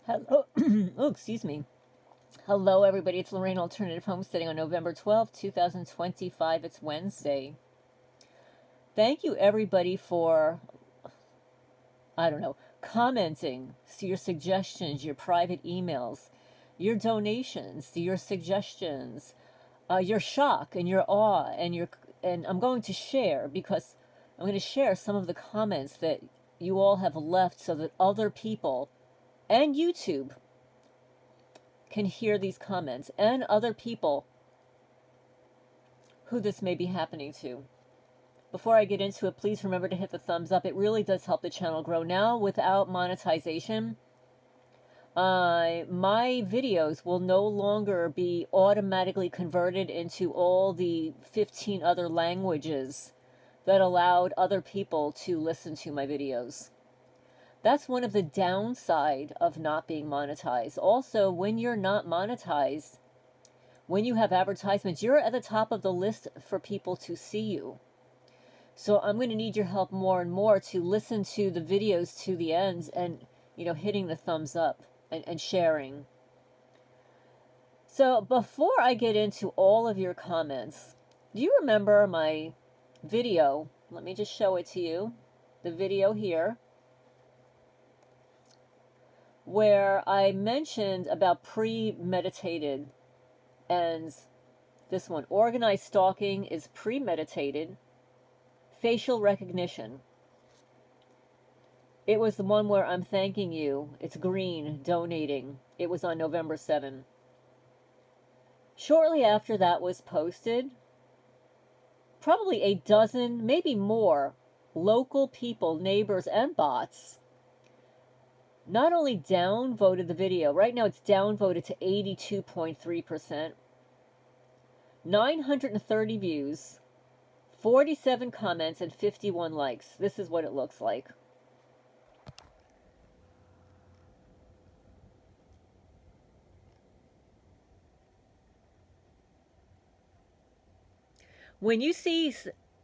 Hello. Oh, excuse me. Hello, everybody. It's Lorraine Alternative Homesteading on November 12th, 2025. It's Wednesday. Thank you, everybody, for, commenting, your suggestions, your private emails, your donations, your suggestions, your shock and your awe, and I'm going to share because I'm going to share some of the comments that you all have left so that other people and YouTube can hear these comments and other people who this may be happening to. Before I get into it, please remember to hit the thumbs up. It really does help the channel grow. Now, without monetization, my videos will no longer be automatically converted into all the 15 other languages that allowed other people to listen to my videos. That's one of the downside of not being monetized. Also, when you're not monetized, when you have advertisements, you're at the top of the list for people to see you. So I'm going to need your help more and more to listen to the videos to the end and, hitting the thumbs up and sharing. So before I get into all of your comments, do you remember my video? Let me just show it to you. The video here, where I mentioned about premeditated, and this one, organized stalking is premeditated, facial recognition. It was the one where I'm thanking you. It's green, donating. It was on November 7. Shortly after that was posted, probably a dozen, maybe more, local people, neighbors, and bots not only downvoted the video, right now it's downvoted to 82.3%, 930 views, 47 comments, and 51 likes. This is what it looks like. When you see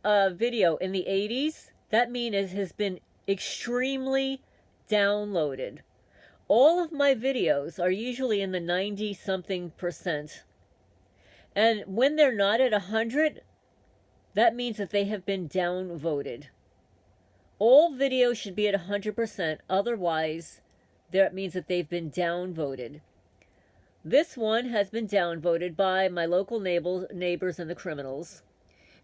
a video in the 80s, that means it has been extremely downloaded. All of my videos are usually in the 90-something%. And when they're not at 100, that means that they have been downvoted. All videos should be at 100%. Otherwise, that means that they've been downvoted. This one has been downvoted by my local neighbors and the criminals.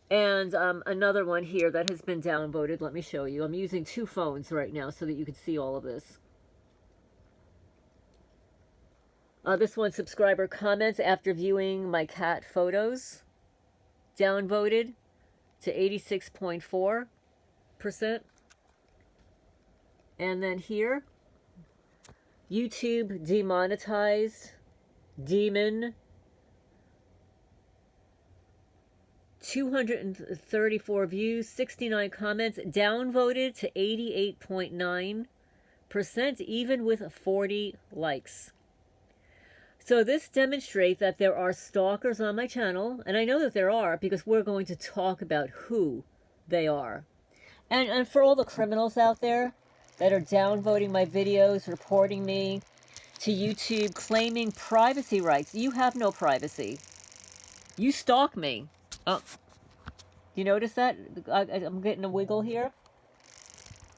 And another one here that has been downvoted. Let me show you. I'm using two phones right now so that you can see all of this. This one, subscriber comments after viewing my cat photos. Downvoted to 86.4%. And then here, YouTube demonetized, demon, 234 views, 69 comments, downvoted to 88.9%, even with 40 likes. So this demonstrates that there are stalkers on my channel, and I know that there are because we're going to talk about who they are. And for all the criminals out there that are downvoting my videos, reporting me to YouTube, claiming privacy rights, you have no privacy. You stalk me. Oh, you notice that? I'm getting a wiggle here.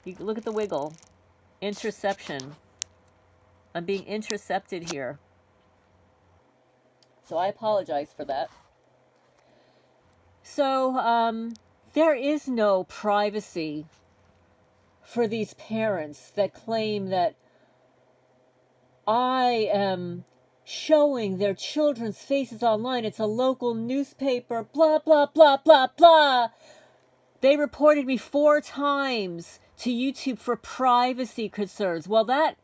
You look at the wiggle. Interception. I'm being intercepted here. So I apologize for that. So there is no privacy for these parents that claim that I am showing their children's faces online. It's a local newspaper, blah, blah, blah, blah, blah. They reported me 4 times to YouTube for privacy concerns. Well, that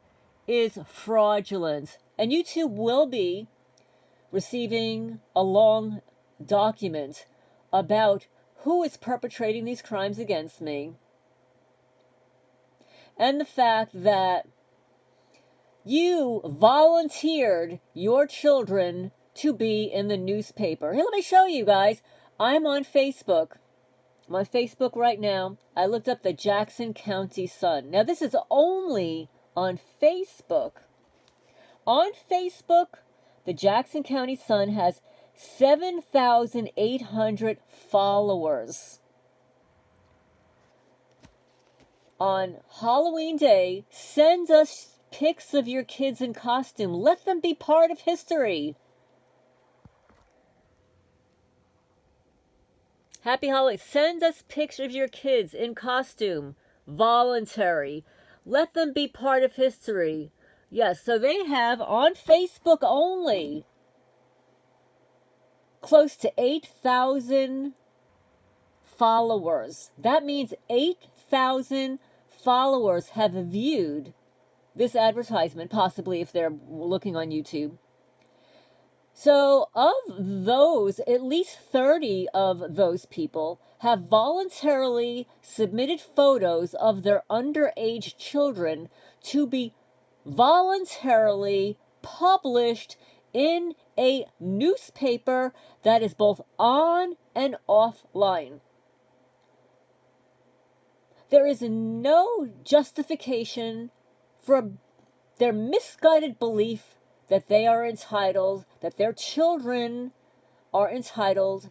is fraudulent. And YouTube will be receiving a long document about who is perpetrating these crimes against me. And the fact that you volunteered your children to be in the newspaper. Here, let me show you guys. I'm on Facebook. I'm on Facebook right now. I looked up the Jackson County Sun. Now, this is only on Facebook. On Facebook, the Jackson County Sun has 7,800 followers. On Halloween Day, send us pics of your kids in costume. Let them be part of history. Happy Halloween. Send us pictures of your kids in costume. Voluntary. Let them be part of history. Yes, so they have on Facebook only close to 8,000 followers. That means 8,000 followers have viewed this advertisement, possibly if they're looking on YouTube. So of those, at least 30 of those people have voluntarily submitted photos of their underage children to be voluntarily published in a newspaper that is both on and offline. There is no justification for their misguided belief that they are entitled, that their children are entitled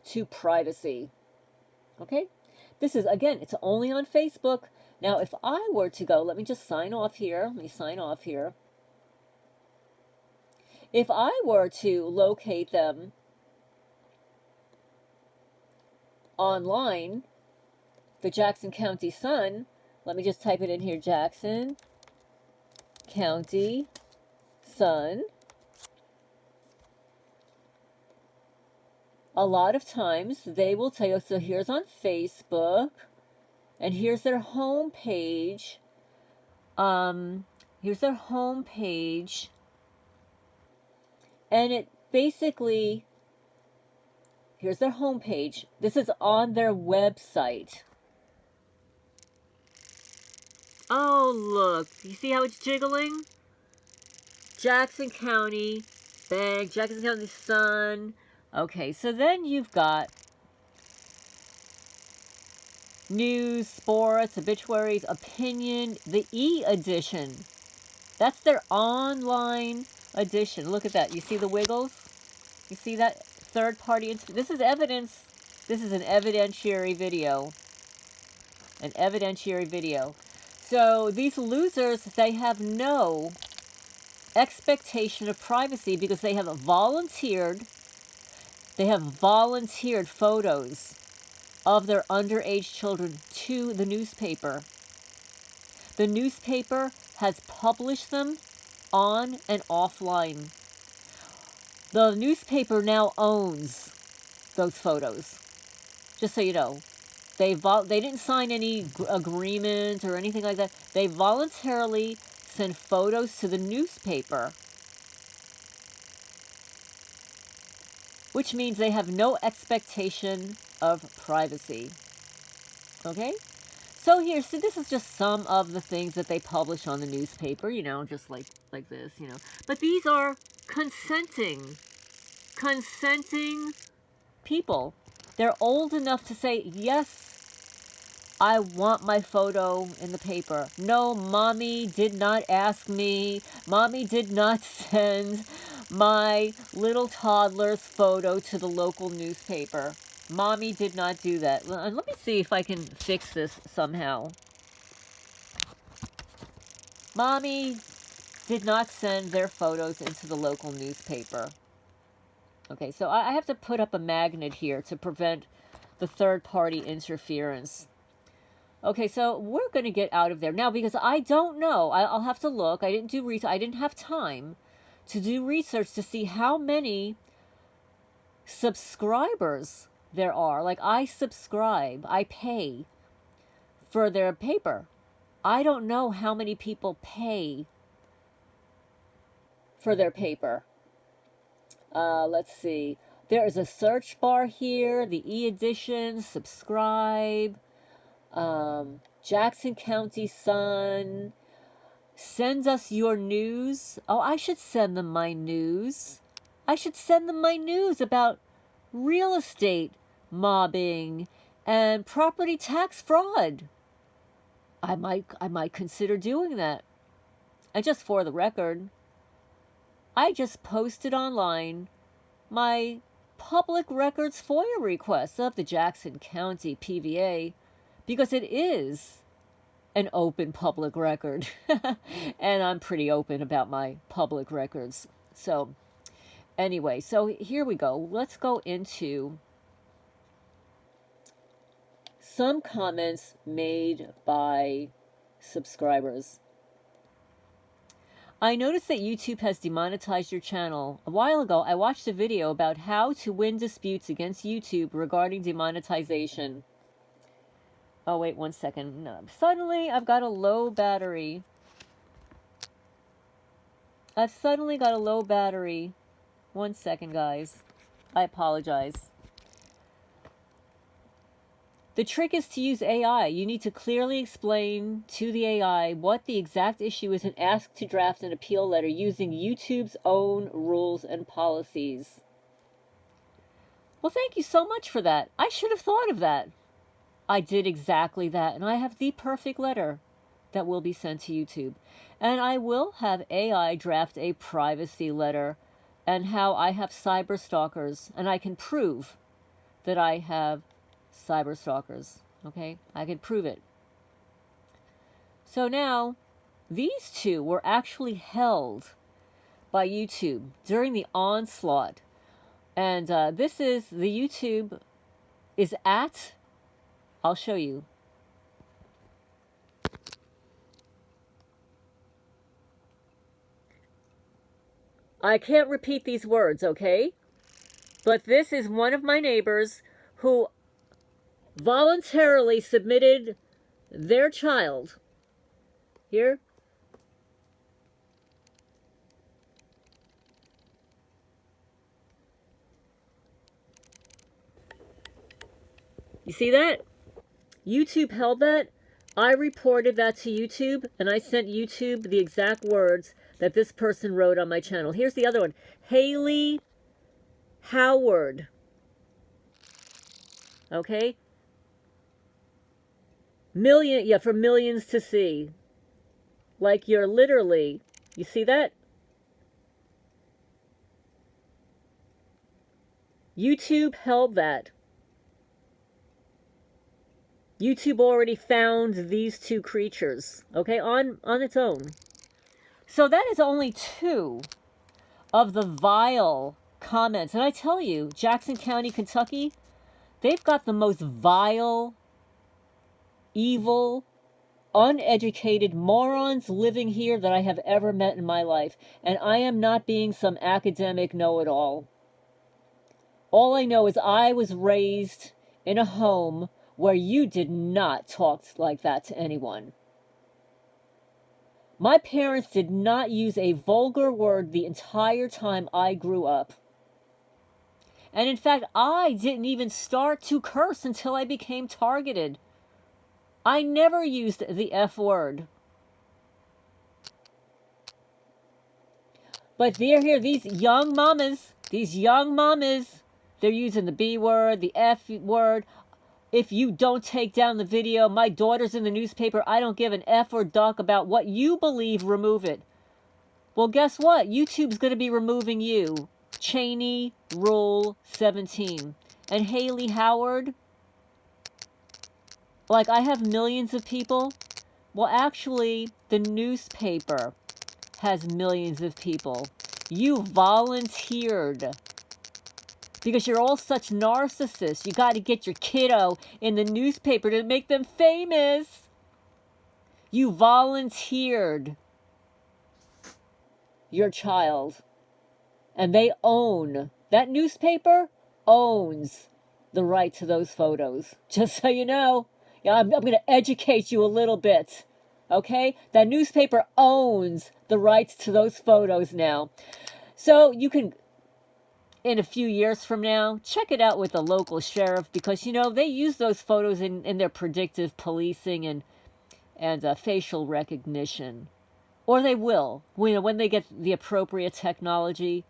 to privacy. Okay? This is, again, it's only on Facebook. Now, if I were to go, let me just sign off here. Let me sign off here. If I were to locate them online, the Jackson County Sun, let me just type it in here, Jackson County Sun. A lot of times they will tell you, so here's on Facebook, and here's their home page. Here's their home page. And it basically, here's their home page. This is on their website. Oh, look. You see how it's jiggling? Jackson County, bang, Jackson County Sun. Okay, so then you've got news, sports, obituaries, opinion, the e-edition. That's their online edition. Look at that. You see the wiggles? You see that third party? This is evidence. This is an evidentiary video. An evidentiary video. So these losers, they have no expectation of privacy because they have volunteered photos of their underage children to the newspaper. The newspaper has published them on and offline. The newspaper now owns those photos. Just so you know. They didn't sign any agreement or anything like that. They voluntarily send photos to the newspaper, which means they have no expectation of privacy. Okay? So here, see, this is just some of the things that they publish on the newspaper, you know, just like this, you know. But these are consenting people. They're old enough to say, yes, I want my photo in the paper. No, mommy did not ask me. Mommy did not send my little toddler's photo to the local newspaper. Mommy did not do that. Let me see if I can fix this somehow. Mommy did not send their photos into the local newspaper. Okay, so I have to put up a magnet here to prevent the third-party interference. Okay, so we're going to get out of there now because I don't know. I'll have to look. I didn't do research. I didn't have time to do research to see how many subscribers there are. Like, I subscribe. I pay for their paper. I don't know how many people pay for their paper. Let's see. There is a search bar here. The e-edition. Subscribe. Jackson County Sun. Send us your news. Oh, I should send them my news. I should send them my news about real estate mobbing and property tax fraud. I might consider doing that. And just for the record, I just posted online my public records FOIA request of the Jackson County PVA because it is an open public record. And I'm pretty open about my public records. So anyway, so here we go. Let's go into some comments made by subscribers. I noticed that YouTube has demonetized your channel. A while ago, I watched a video about how to win disputes against YouTube regarding demonetization. Oh, wait 1 second. No, suddenly, I've got a low battery. I've suddenly got a low battery. 1 second, guys. I apologize. The trick is to use AI. You need to clearly explain to the AI what the exact issue is and ask to draft an appeal letter using YouTube's own rules and policies. Well, thank you so much for that. I should have thought of that. I did exactly that, and I have the perfect letter that will be sent to YouTube. And I will have AI draft a privacy letter and how I have cyber stalkers, and I can prove that I have cyber stalkers. Okay, I can prove it. So now, these two were actually held by YouTube during the onslaught. And this is the YouTube is at, I'll show you. I can't repeat these words, okay? But this is one of my neighbors who voluntarily submitted their child. Here. You see that? YouTube held that. I reported that to YouTube, and I sent YouTube the exact words that this person wrote on my channel. Here's the other one. Haley Howard. Okay? For millions to see. Like you're literally, you see that? YouTube held that. YouTube already found these two creatures, okay, on its own. So that is only two of the vile comments. And I tell you, Jackson County, Kentucky, they've got the most vile, evil, uneducated morons living here that I have ever met in my life. And I am not being some academic know-it-all. All I know is I was raised in a home where you did not talk like that to anyone. My parents did not use a vulgar word the entire time I grew up. And in fact, I didn't even start to curse until I became targeted. I never used the F word. But these young mamas, they're using the B word, the F word. If you don't take down the video, my daughter's in the newspaper, I don't give an F or duck about what you believe, remove it. Well, guess what? YouTube's going to be removing you. Cheney, Rule 17. And Haley Howard, like I have millions of people. Well, actually, the newspaper has millions of people. You volunteered. Because you're all such narcissists. You got to get your kiddo in the newspaper to make them famous. You volunteered your child. And they own, that newspaper owns the right to those photos. Just so you know. Yeah, I'm going to educate you a little bit. Okay? That newspaper owns the rights to those photos now. So you can, in a few years from now, check it out with the local sheriff because, you know, they use those photos in their predictive policing and facial recognition. Or they will, when they get the appropriate technology.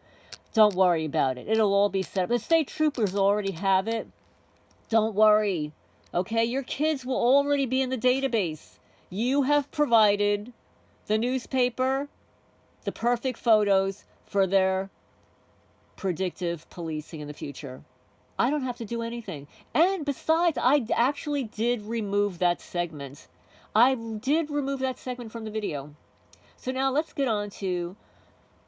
Don't worry about it. It'll all be set up. The state troopers already have it. Don't worry. Okay? Your kids will already be in the database. You have provided the newspaper, the perfect photos for their predictive policing in the future. I don't have to do anything. And besides, I actually did remove that segment. I did remove that segment from the video. So now let's get on to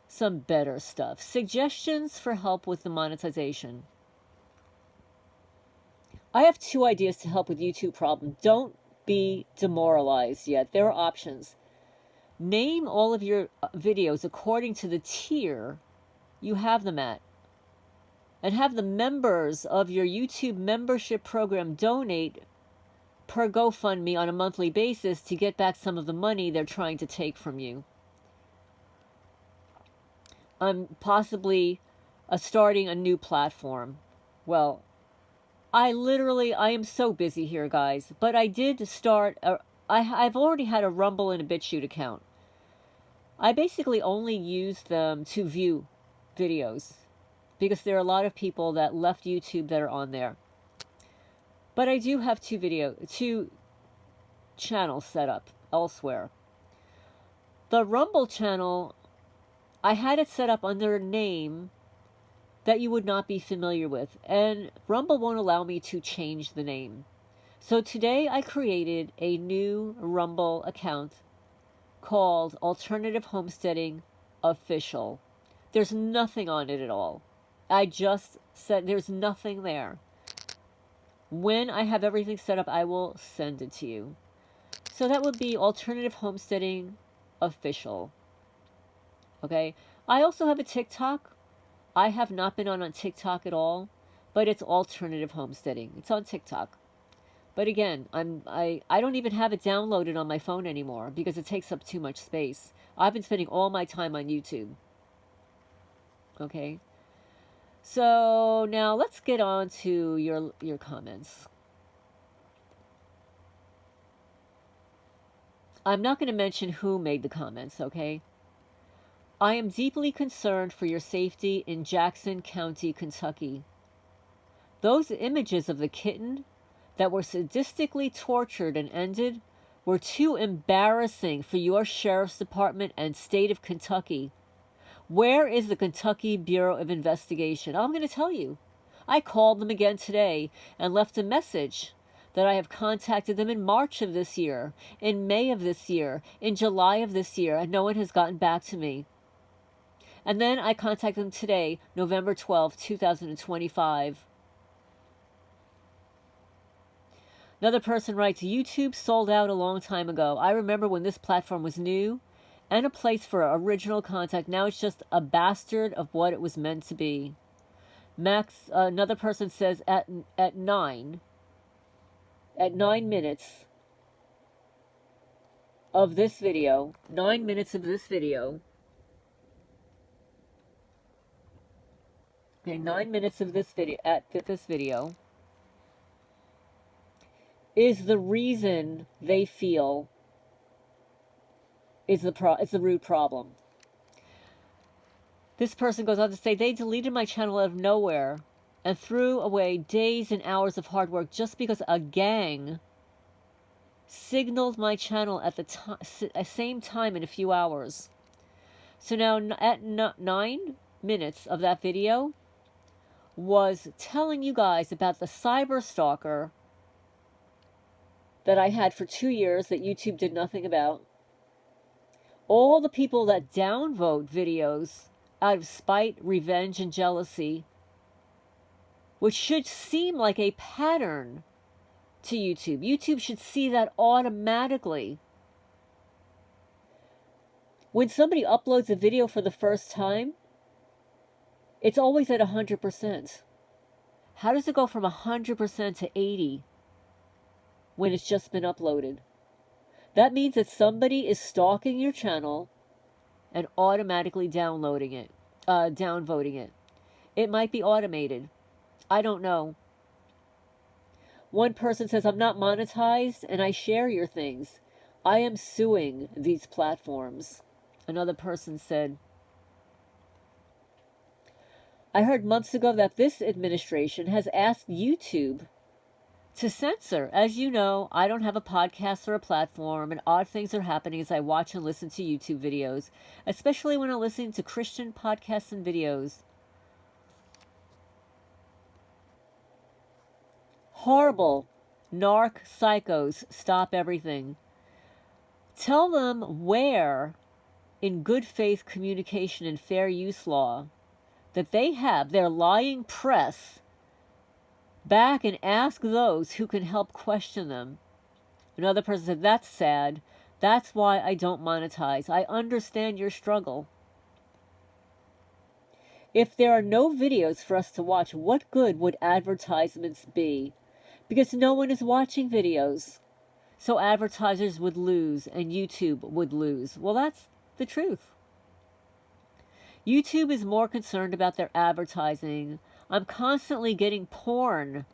some better stuff. Suggestions for help with the monetization. I have 2 ideas to help with YouTube problem. Don't be demoralized yet. There are options. Name all of your videos according to the tier you have them at. And have the members of your YouTube membership program donate per GoFundMe on a monthly basis to get back some of the money they're trying to take from you. Possibly starting a new platform. Well, I am so busy here, guys. But I did start, I've already had a Rumble and a BitChute account. I basically only use them to view videos, because there are a lot of people that left YouTube that are on there. But I do have 2 channels set up elsewhere. The Rumble channel, I had it set up under a name that you would not be familiar with, and Rumble won't allow me to change the name. So today I created a new Rumble account called Alternative Homesteading Official. There's nothing on it at all. I just said there's nothing there. When I have everything set up, I will send it to you. So that would be Alternative Homesteading Official. Okay. I also have a TikTok. I have not been on TikTok at all, but it's Alternative Homesteading. It's on TikTok. But again, I don't even have it downloaded on my phone anymore because it takes up too much space. I've been spending all my time on YouTube. Okay. So now let's get on to your comments. I'm not going to mention who made the comments, okay? I am deeply concerned for your safety in Jackson County, Kentucky. Those images of the kitten that were sadistically tortured and ended were too embarrassing for your sheriff's department and state of Kentucky. Where is the Kentucky Bureau of Investigation? I'm going to tell you. I called them again today and left a message that I have contacted them in March of this year, in May of this year, in July of this year, and no one has gotten back to me. And then I contacted them today, November 12, 2025. Another person writes, YouTube sold out a long time ago. I remember when this platform was new and a place for original content. Now it's just a bastard of what it was meant to be. Max, another person says, at 9 minutes of this video, 9 minutes of this video, okay, 9 minutes of this video, is the reason they feel is the root problem. This person goes on to say, they deleted my channel out of nowhere and threw away days and hours of hard work just because a gang signaled my channel at the same time in a few hours. So now at 9 minutes of that video was telling you guys about the cyber stalker that I had for 2 years that YouTube did nothing about. All the people that downvote videos out of spite, revenge, and jealousy, which should seem like a pattern to YouTube. YouTube should see that automatically. When somebody uploads a video for the first time, it's always at 100%. How does it go from 100% to 80% when it's just been uploaded? That means that somebody is stalking your channel and automatically downvoting it. It might be automated. I don't know. One person says, I'm not monetized and I share your things. I am suing these platforms. Another person said, I heard months ago that this administration has asked YouTube to censor. As you know, I don't have a podcast or a platform, and odd things are happening as I watch and listen to YouTube videos, especially when I'm listening to Christian podcasts and videos. Horrible. Narc psychos. Stop everything. Tell them where, in good faith communication and fair use law, that they have their lying press back and ask those who can help question them. Another person said, that's sad. That's why I don't monetize. I understand your struggle. If there are no videos for us to watch, what good would advertisements be? Because no one is watching videos. So advertisers would lose and YouTube would lose. Well, that's the truth. YouTube is more concerned about their advertising. I'm constantly getting porn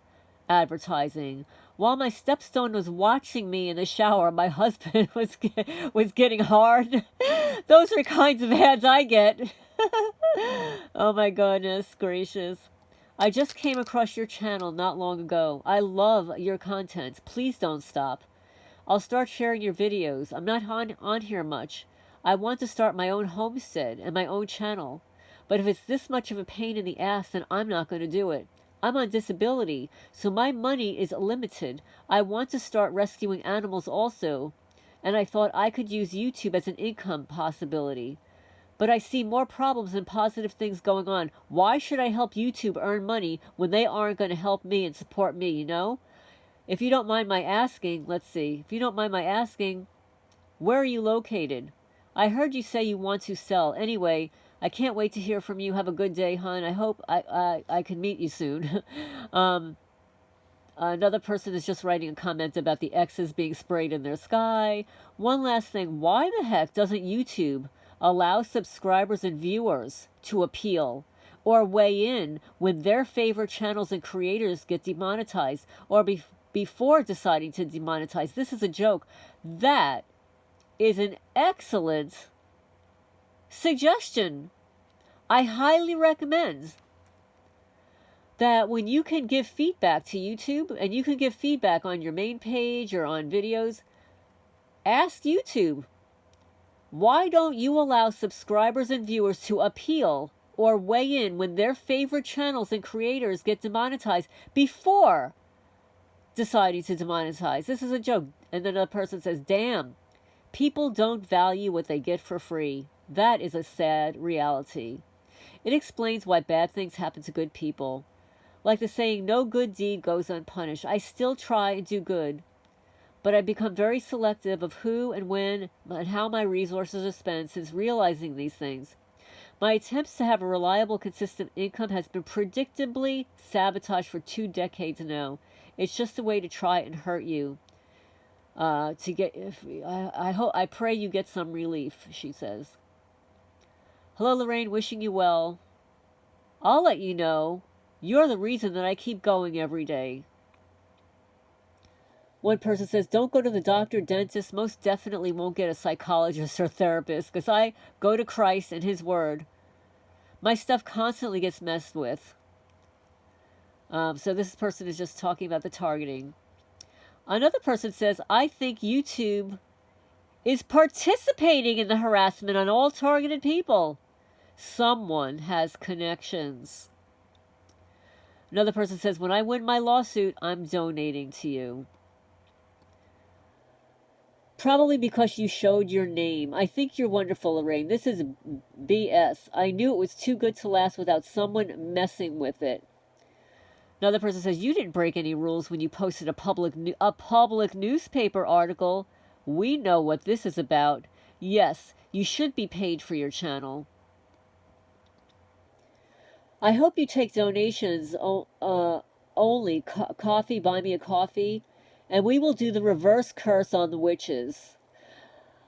advertising. While my stepstone was watching me in the shower, my husband was getting hard. Those are kinds of ads I get. Oh my goodness gracious. I just came across your channel not long ago. I love your content. Please don't stop. I'll start sharing your videos. I'm not on here much. I want to start my own homestead and my own channel. But if it's this much of a pain in the ass, then I'm not going to do it. I'm on disability, so my money is limited. I want to start rescuing animals also, and I thought I could use YouTube as an income possibility. But I see more problems than positive things going on. Why should I help YouTube earn money when they aren't going to help me and support me, you know? If you don't mind my asking, let's see. If you don't mind my asking, where are you located? I heard you say you want to sell. Anyway, I can't wait to hear from you. Have a good day, hon. I hope I can meet you soon. Another person is just writing a comment about the X's being sprayed in their sky. One last thing. Why the heck doesn't YouTube allow subscribers and viewers to appeal or weigh in when their favorite channels and creators get demonetized or before deciding to demonetize? This is a joke. That is an excellent suggestion. I highly recommend that when you can give feedback to YouTube, and you can give feedback on your main page or on videos, ask YouTube, why don't you allow subscribers and viewers to appeal or weigh in when their favorite channels and creators get demonetized before deciding to demonetize? This is a joke. And then another person says, damn, people don't value what they get for free. That is a sad reality. It explains why bad things happen to good people. Like the saying, no good deed goes unpunished. I still try and do good, but I've become very selective of who and when and how my resources are spent since realizing these things. My attempts to have a reliable, consistent income has been predictably sabotaged for 2 decades now. It's just a way to try and hurt you. I pray you get some relief, she says. Hello, Lorraine, wishing you well. I'll let you know. You're the reason that I keep going every day. One person says, don't go to the doctor, dentist. Most definitely won't get a psychologist or therapist because I go to Christ and his word. My stuff constantly gets messed with. So this person is just talking about the targeting. Another person says, I think YouTube is participating in the harassment on all targeted people. Someone has connections. Another person says, when I win my lawsuit, I'm donating to you. Probably because you showed your name. I think you're wonderful, Lorraine. This is BS. I knew it was too good to last without someone messing with it. Another person says, you didn't break any rules when you posted a public newspaper article. We know what this is about. Yes, you should be paid for your channel. I hope you take donations only. Coffee, buy me a coffee. And we will do the reverse curse on the witches.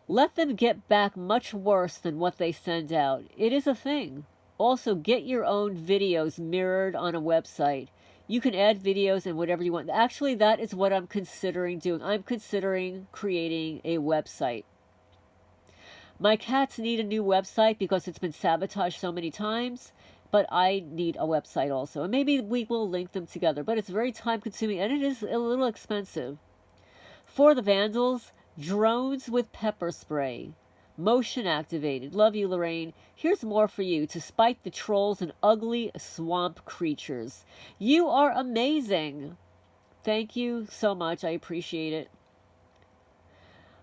Let them get back much worse than what they send out. It is a thing. Also, get your own videos mirrored on a website. You can add videos and whatever you want. Actually, that is what I'm considering doing. I'm considering creating a website. My cats need a new website because it's been sabotaged so many times. but I need a website also. And maybe we will link them together, but it's very time consuming and it is a little expensive. For the vandals, drones with pepper spray. Motion activated. Love you, Lorraine. Here's more for you to spite the trolls and ugly swamp creatures. You are amazing. Thank you so much. I appreciate it.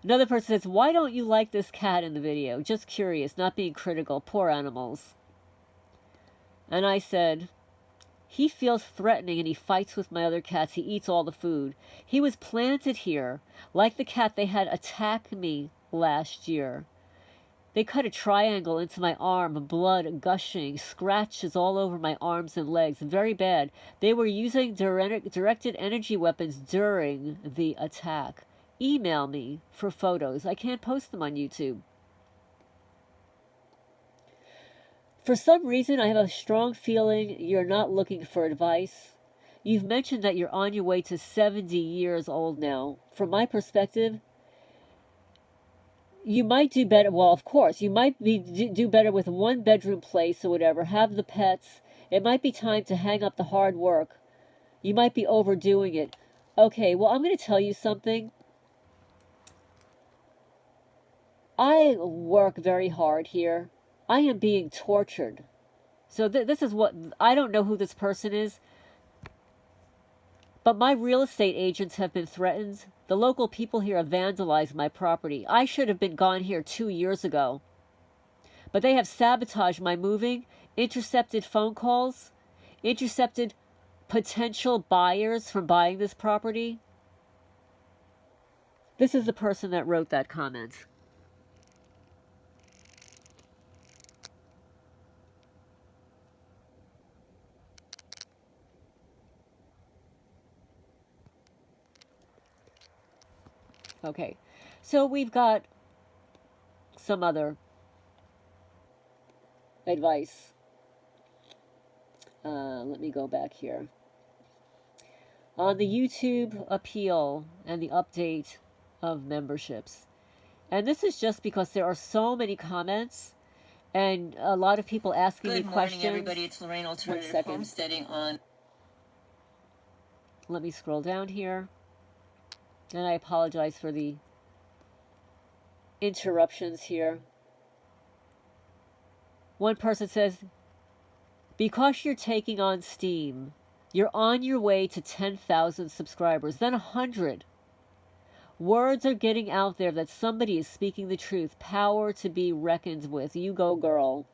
Another person says, why don't you like this cat in the video? Just curious, not being critical. Poor animals. And I said, he feels threatening and he fights with my other cats. He eats all the food. He was planted here, like the cat they had attack me last year. They cut a triangle into my arm, blood gushing, scratches all over my arms and legs. Very bad. They were using directed energy weapons during the attack. Email me for photos. I can't post them on YouTube. For some reason, I have a strong feeling you're not looking for advice. You've mentioned that you're on your way to 70 years old now. From my perspective, you might do better. Well, of course, you might do better with one bedroom place or whatever. Have the pets. It might be time to hang up the hard work. You might be overdoing it. Okay, well, I'm going to tell you something. I work very hard here. I am being tortured. So this is what, I don't know who this person is, but my real estate agents have been threatened. The local people here have vandalized my property. I should have been gone here 2 years ago. But they have sabotaged my moving, intercepted phone calls, intercepted potential buyers from buying this property. This is the person that wrote that comment. Okay, so we've got some other advice. Let me go back here. On the YouTube appeal and the update of memberships. And this is just because there are so many comments and a lot of people asking me questions. Good morning, everybody. It's Lorraine, Alternative Homesteading on. Let me scroll down here. And I apologize for the interruptions here. One person says, because you're taking on steam, you're on your way to 10,000 subscribers, then 100. Words are getting out there that somebody is speaking the truth. Power to be reckoned with. You go, girl.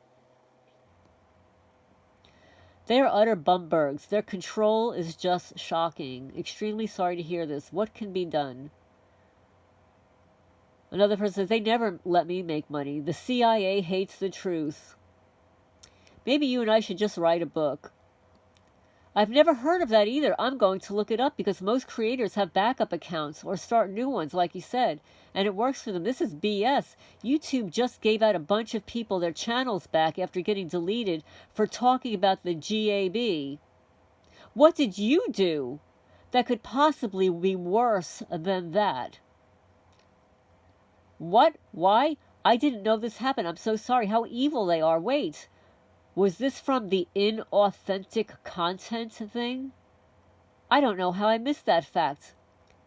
They are utter bumbergs. Their control is just shocking. Extremely sorry to hear this. What can be done? Another person says, they never let me make money. The CIA hates the truth. Maybe you and I should just write a book. I've never heard of that either. I'm going to look it up because most creators have backup accounts or start new ones, like you said, and it works for them. This is BS. YouTube just gave out a bunch of people their channels back after getting deleted for talking about the GAB. What did you do that could possibly be worse than that? What? Why? I didn't know this happened. I'm so sorry. How evil they are. Wait. Was this from the inauthentic content thing? I don't know how I missed that fact.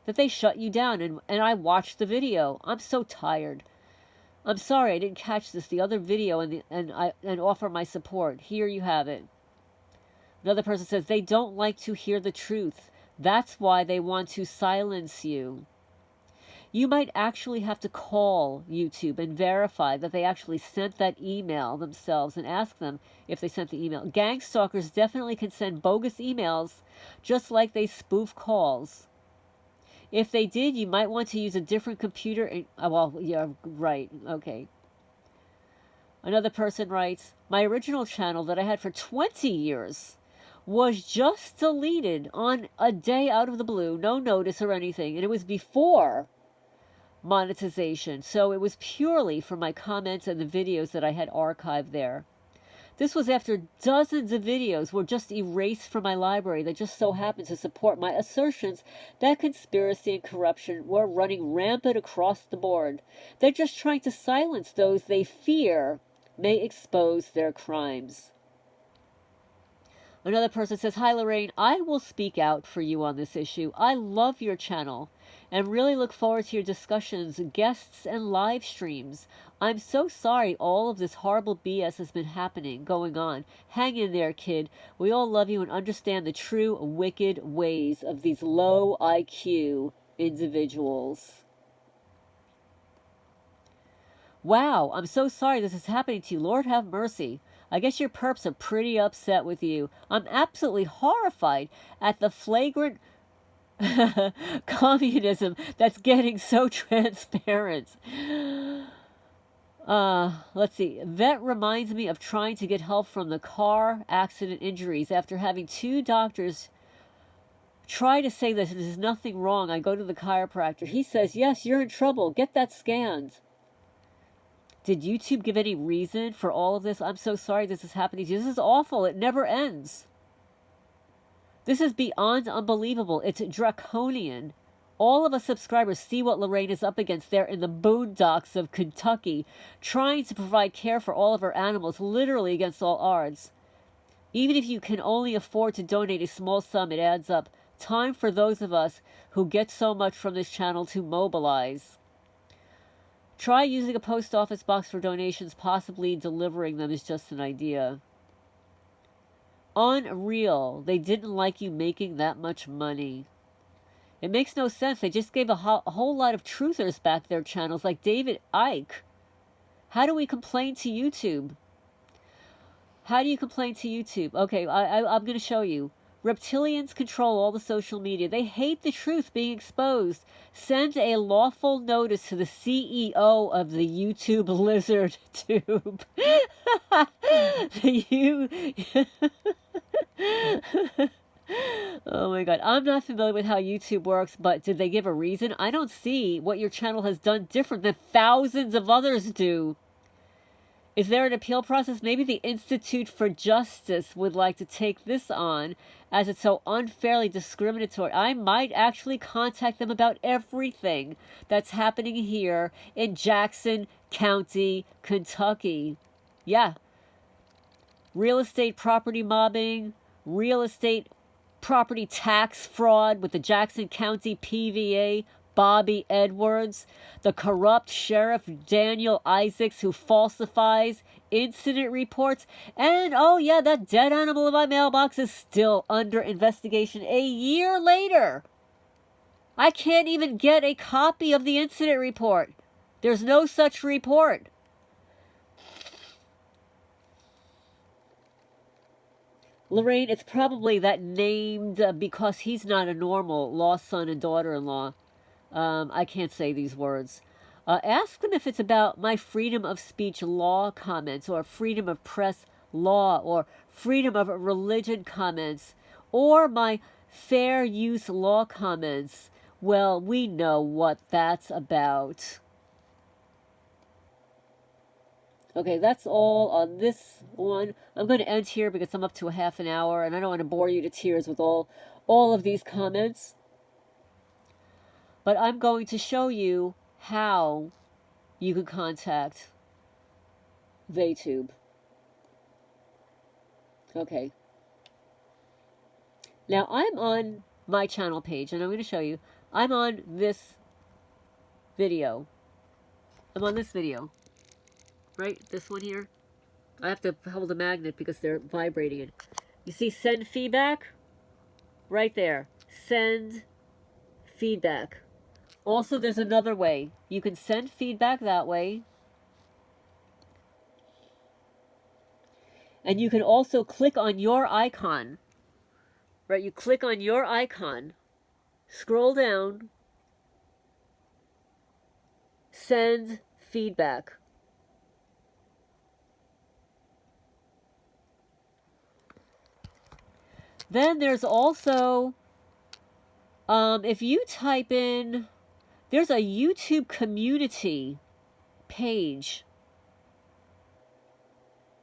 That they shut you down and I watched the video. I'm so tired. I'm sorry I didn't catch this, the other video, and offer my support. Here you have it. Another person says, they don't like to hear the truth. That's why they want to silence you. You might actually have to call YouTube and verify that they actually sent that email themselves and ask them if they sent the email. Gang stalkers definitely can send bogus emails just like they spoof calls. If they did, you might want to use a different computer. Well, yeah, right. Okay. Another person writes, my original channel that I had for 20 years was just deleted on a day out of the blue, no notice or anything, and it was before monetization, so it was purely for my comments and the videos that I had archived there. This was after dozens of videos were just erased from my library that just so happened to support my assertions that conspiracy and corruption were running rampant across the board. They're just trying to silence those they fear may expose their crimes. Another person says, "Hi Lorraine, I will speak out for you on this issue. I love your channel and really look forward to your discussions, guests, and live streams. I'm so sorry all of this horrible BS has been going on. Hang in there, kid. We all love you and understand the true wicked ways of these low IQ individuals." Wow, I'm so sorry this is happening to you. Lord have mercy. I guess your perps are pretty upset with you. I'm absolutely horrified at the flagrant communism that's getting so transparent. Let's see. Vet reminds me of trying to get help from the car accident injuries. After having 2 doctors try to say that there's nothing wrong, I go to the chiropractor. He says, "Yes, you're in trouble. Get that scanned." Did YouTube give any reason for all of this? I'm so sorry this is happening to you. This is awful. It never ends. This is beyond unbelievable. It's draconian. All of us subscribers see what Lorraine is up against there in the boondocks of Kentucky, trying to provide care for all of her animals, literally against all odds. Even if you can only afford to donate a small sum, it adds up. Time for those of us who get so much from this channel to mobilize. Try using a post office box for donations. Possibly delivering them is just an idea. Unreal. They didn't like you making that much money. It makes no sense. They just gave a whole lot of truthers back their channels, like David Icke. How do we complain to YouTube? How do you complain to YouTube? Okay, I'm going to show you. Reptilians control all the social media. They hate the truth being exposed. Send a lawful notice to the CEO of the YouTube lizard tube. Oh my god. I'm not familiar with how YouTube works, but did they give a reason? I don't see what your channel has done different than thousands of others do. Is there an appeal process? Maybe the Institute for Justice would like to take this on, as it's so unfairly discriminatory. I might actually contact them about everything that's happening here in Jackson County, Kentucky. Yeah. Real estate property mobbing, real estate property tax fraud with the Jackson County PVA, Bobby Edwards, the corrupt Sheriff Daniel Isaacs who falsifies incident reports, and oh yeah, that dead animal in my mailbox is still under investigation a year later. I can't even get a copy of the incident report. There's no such report. Lorraine, it's probably that named because he's not a normal lost son and daughter-in-law. I can't say these words. Ask them if it's about my freedom of speech law comments or freedom of press law or freedom of religion comments or my fair use law comments. Well, we know what that's about. Okay, that's all on this one. I'm going to end here because I'm up to a half an hour and I don't want to bore you to tears with all of these comments. But I'm going to show you how you can contact VayTube. Okay. Now I'm on my channel page and I'm going to show you. I'm on this video. I'm on this video. Right? This one here. I have to hold a magnet because they're vibrating it. You see send feedback? Right there. Send feedback. Also, there's another way. You can send feedback that way. And you can also click on your icon. Right? You click on your icon. Scroll down. Send feedback. Then there's also, if you type in, there's a YouTube community page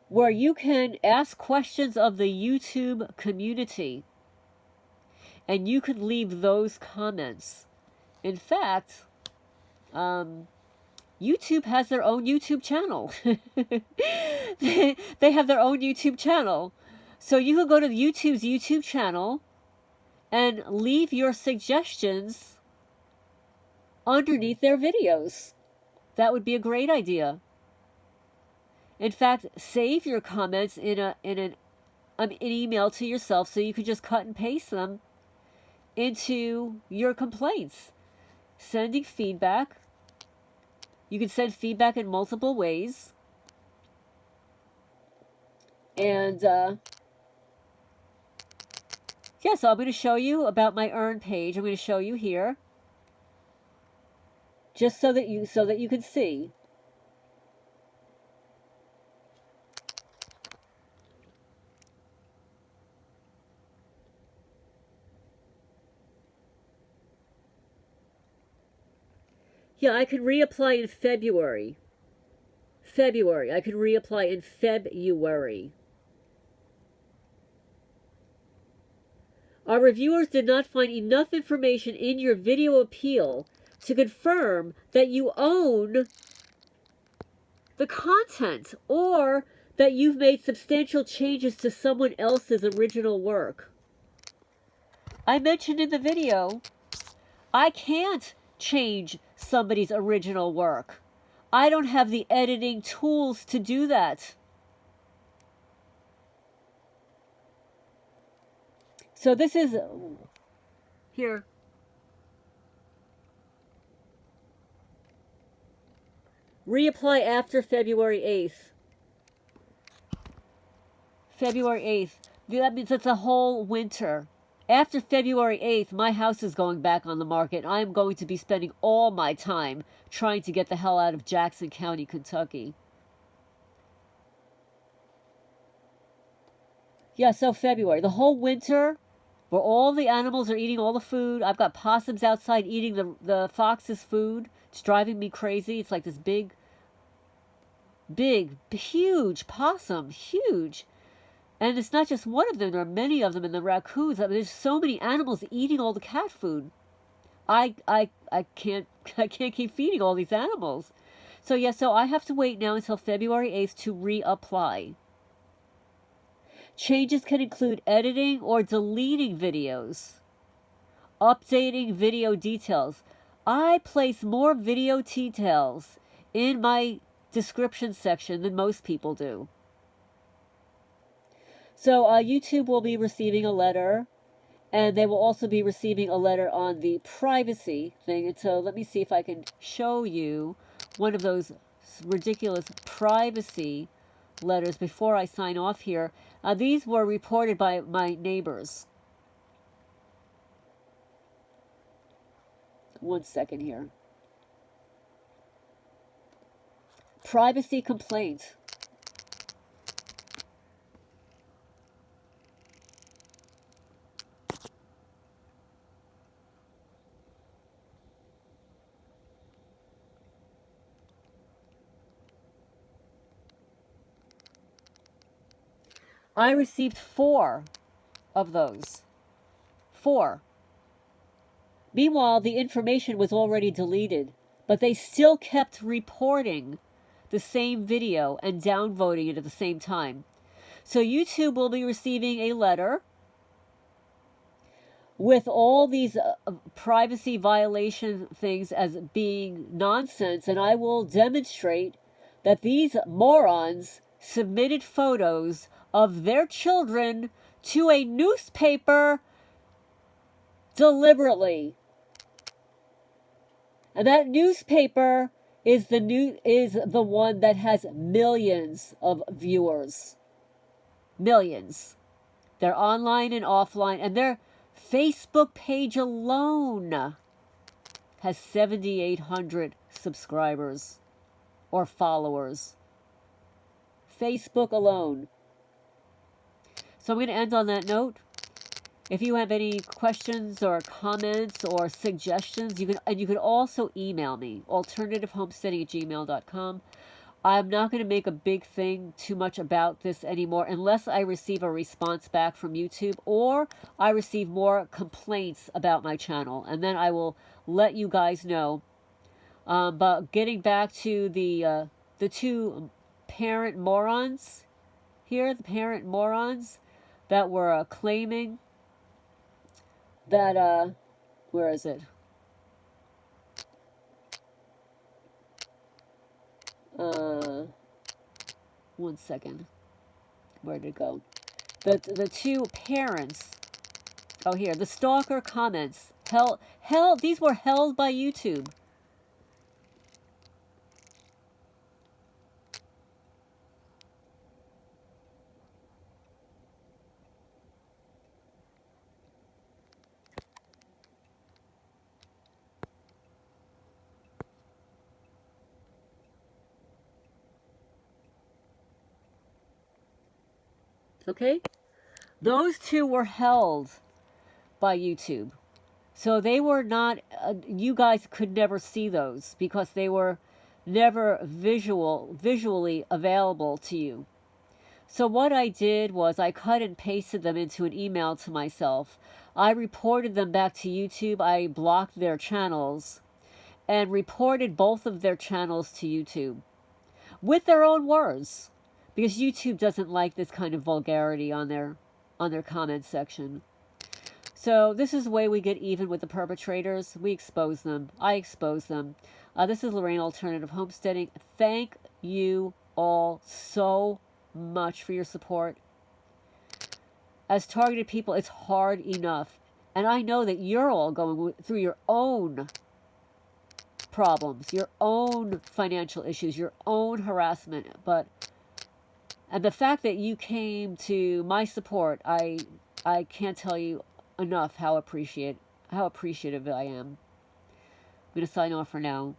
where you can ask questions of the YouTube community and you could leave those comments. In fact, YouTube has their own YouTube channel. They have their own YouTube channel. So you could go to YouTube's YouTube channel and leave your suggestions underneath their videos. That would be a great idea. In fact, save your comments in an email to yourself so you could just cut and paste them into your complaints. Sending feedback. You can send feedback in multiple ways. And yeah, so I'm going to show you about my earn page. I'm going to show you here, just so that you can see. Yeah, I can reapply in February. I could reapply in February. Our reviewers did not find enough information in your video appeal to confirm that you own the content or that you've made substantial changes to someone else's original work. I mentioned in the video, I can't change somebody's original work. I don't have the editing tools to do that. So this is here. Reapply after February 8th. February 8th. That means it's a whole winter. After February 8th, my house is going back on the market. I am going to be spending all my time trying to get the hell out of Jackson County, Kentucky. Yeah, so February. The whole winter, where all the animals are eating all the food. I've got possums outside eating the fox's food. It's driving me crazy. It's like this big, huge possum. Huge. And it's not just one of them. There are many of them in the raccoons. I mean, there's so many animals eating all the cat food. I can't keep feeding all these animals. So yeah, so I have to wait now until February 8th to reapply. Changes can include editing or deleting videos, updating video details. I place more video details in my description section than most people do. So YouTube will be receiving a letter, and they will also be receiving a letter on the privacy thing. And so let me see if I can show you one of those ridiculous privacy letters before I sign off here. These were reported by my neighbors. One second here. Privacy complaint. I received 4 of those. 4. Meanwhile, the information was already deleted, but they still kept reporting the same video and downvoting it at the same time. So YouTube will be receiving a letter with all these privacy violation things as being nonsense, and I will demonstrate that these morons submitted photos of their children to a newspaper deliberately. And that newspaper is the one that has millions of viewers. Millions. They're online and offline, and their Facebook page alone has 7,800 subscribers or followers. Facebook alone. So I'm going to end on that note. If you have any questions or comments or suggestions, you can also email me, alternativehomesteading@gmail.com. I'm not going to make a big thing too much about this anymore unless I receive a response back from YouTube or I receive more complaints about my channel, and then I will let you guys know. But getting back to the 2 parent morons here, the parent morons, that were claiming that, where is it? One second. Where did it go? The two parents. Oh, here. The stalker comments. These were held by YouTube. Okay? Those two were held by YouTube. So they were not, you guys could never see those because they were never visually available to you. So what I did was I cut and pasted them into an email to myself. I reported them back to YouTube. I blocked their channels and reported both of their channels to YouTube with their own words, because YouTube doesn't like this kind of vulgarity on their comment section. So this is the way we get even with the perpetrators. We expose them. I expose them. This is Lorraine Alternative Homesteading. Thank you all so much for your support. As targeted people, it's hard enough. And I know that you're all going through your own problems, your own financial issues, your own harassment. And the fact that you came to my support, I can't tell you enough how appreciative I am. I'm going to sign off for now.